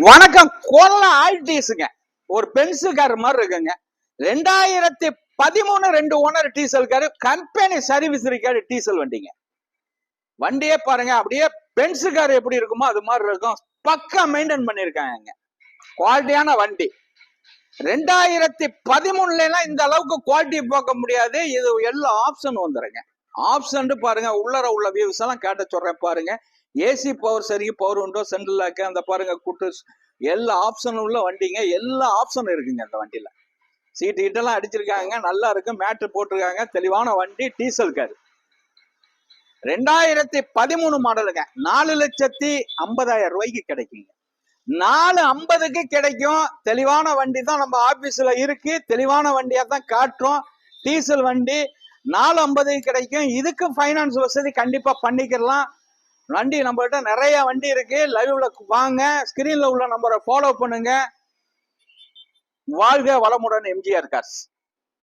வணக்கம். கொல்ல ஆல்டீஸுங்க. ஒரு பென்சு கார் மாதிரி இருக்குங்க. 2013 2 owner diesel car, company service record diesel வண்டிங்க. வண்டியே பாருங்க, அப்படியே பென்சு கார் எப்படி இருக்குமோ அது மாதிரி இருக்கும். பக்கா மெயின்டைன் பண்ணிருக்காங்க. குவாலிட்டியான வண்டி. 2013 இந்த அளவுக்கு குவாலிட்டி பார்க்க முடியாது. இது எல்லா ஆப்ஷன் வந்துருங்க. ஆப்ஷன் பாருங்க, உள்ளர உள்ள வியூஸ் எல்லாம் கேட்ட சொல்றேன் பாருங்க. ஏசி பவர் சரி, பவர் உண்டோ, சென்ட்ரல் லாக், அந்த பாருங்க குட்டு, எல்லா ஆப்ஷன் உள்ள வண்டிங்க. எல்லா ஆப்ஷன் இருக்குங்க அந்த வண்டியில. சீட்டு கிட்டெல்லாம் அடிச்சிருக்காங்க, நல்லா இருக்கு. மேட்ரு போட்டிருக்காங்க. தெளிவான வண்டி, டீசல் கார். 2013 மாடலுங்க. 4,50,000 ரூபாய்க்கு கிடைக்குங்க. 4,50,000க்கு கிடைக்கும். தெளிவான வண்டி தான் நம்ம ஆபீஸ்ல இருக்கு. தெளிவான வண்டியா தான் காட்டுறோம். டீசல் வண்டி 4,50,000 கிடைக்கும். இதுக்கு பைனான்ஸ் வசதி கண்டிப்பா பண்ணிக்கலாம். வண்டி நம்மகிட்ட நிறைய வண்டி இருக்கு. லைவ்ல வாங்க, ஸ்கிரீன்ல உள்ள நம்பரை ஃபாலோ பண்ணுங்க. வாழ்க வளமுடன். எம்ஜிஆர் கார்ஸ்.